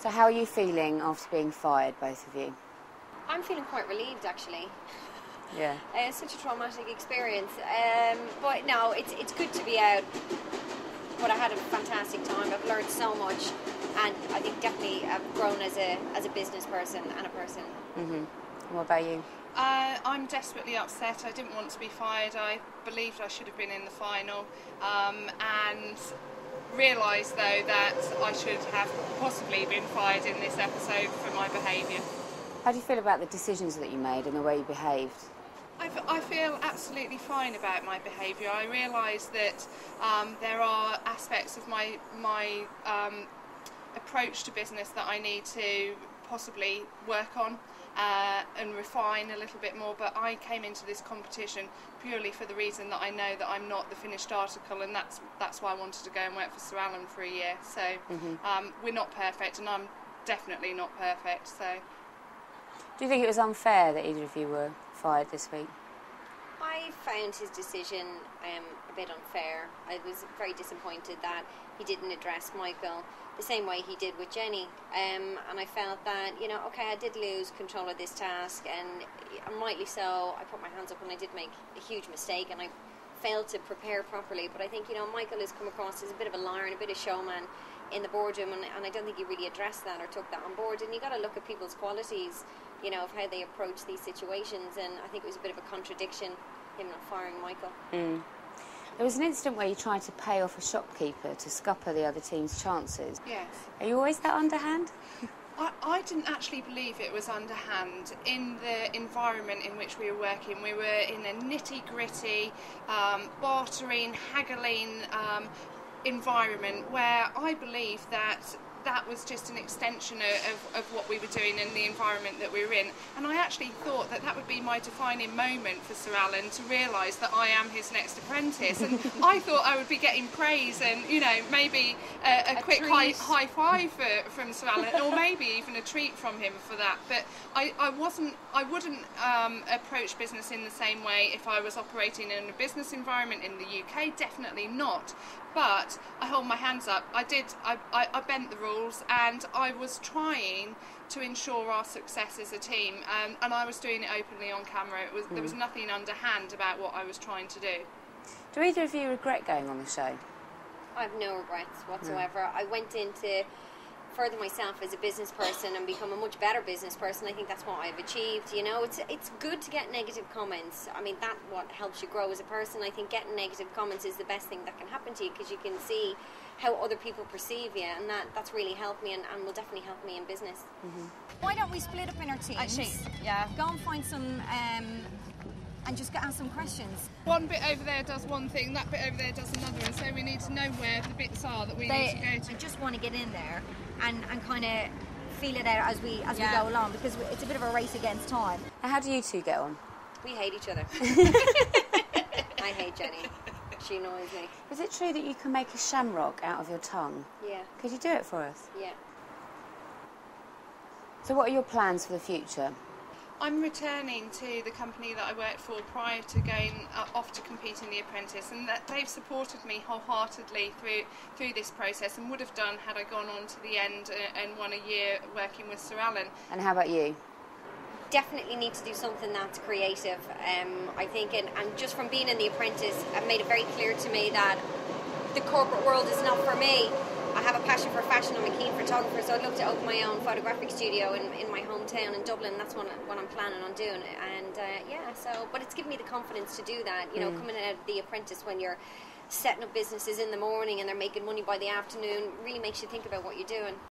So how are you feeling after being fired, both of you? I'm feeling quite relieved, actually. Yeah. It's such a traumatic experience. But no, it's good to be out. But I had a fantastic time. I've learned so much, and I think definitely I've grown as a business person and a person. Mhm. What about you? I'm desperately upset. I didn't want to be fired. I believed I should have been in the final, and realised though that I should have possibly been fired in this episode for my behaviour. How do you feel about the decisions that you made and the way you behaved? I feel absolutely fine about my behaviour. I realise that there are aspects of my approach to business that I need to possibly work on and refine a little bit more, but I came into this competition purely for the reason that I know that I'm not the finished article, and that's why I wanted to go and work for Sir Alan for a year. So we're not perfect, and I'm definitely not perfect. So Do you think it was unfair that either of you were fired this week? I found his decision a bit unfair. I was very disappointed that he didn't address Michael the same way he did with Jenny. And I felt that, okay, I did lose control of this task, and rightly so. I put my hands up and I did make a huge mistake, and I failed to prepare properly. But I think, Michael has come across as a bit of a liar and a bit of showman in the boardroom, and I don't think he really addressed that or took that on board. And you got to look at people's qualities, of how they approach these situations, and I think it was a bit of a contradiction, him not firing Michael. There was an incident where you tried to pay off a shopkeeper to scupper the other team's chances. yes. Are you always that underhand? I didn't actually believe it was underhand. In the environment in which we were working, we were in a nitty-gritty, bartering, haggling environment where I believe that was just an extension of what we were doing in the environment that we were in. And I actually thought that would be my defining moment for Sir Alan, to realise that I am his next apprentice. And I thought I would be getting praise and, maybe a quick high five from Sir Alan, or maybe even a treat from him for that. But I wouldn't approach business in the same way if I was operating in a business environment in the UK, definitely not. But I hold my hands up. I bent the rules, and I was trying to ensure our success as a team, and I was doing it openly on camera. There was nothing underhand about what I was trying to do. Do either of you regret going on the show? I have no regrets whatsoever. I went in to further myself as a business person and become a much better business person. I think that's what I've achieved. It's good to get negative comments. I mean, that's what helps you grow as a person. I think getting negative comments is the best thing that can happen to you, because you can see how other people perceive you, and that's really helped me and will definitely help me in business. Why don't we split up in our teams? Actually, yeah. Go and find some and just ask some questions. One bit over there does one thing, that bit over there does another, and so we need to know where the bits are that we need to go to. I just want to get in there and kind of feel it out as we go along, because it's a bit of a race against time. And how do you two get on? We hate each other. I hate Jenny. She annoys me. Is it true that you can make a shamrock out of your tongue? Yeah. Could you do it for us? Yeah. So what are your plans for the future? I'm returning to the company that I worked for prior to going off to compete in The Apprentice, and that they've supported me wholeheartedly through this process, and would have done had I gone on to the end and won a year working with Sir Alan. And how about you? Definitely need to do something that's creative. I think, and just from being in The Apprentice, I've made it very clear to me that the corporate world is not for me. I have a passion for fashion. I'm a keen photographer, so I'd love to open my own photographic studio in my hometown in Dublin. That's what I'm planning on doing. And but it's given me the confidence to do that. Coming out of The Apprentice, when you're setting up businesses in the morning and they're making money by the afternoon, really makes you think about what you're doing.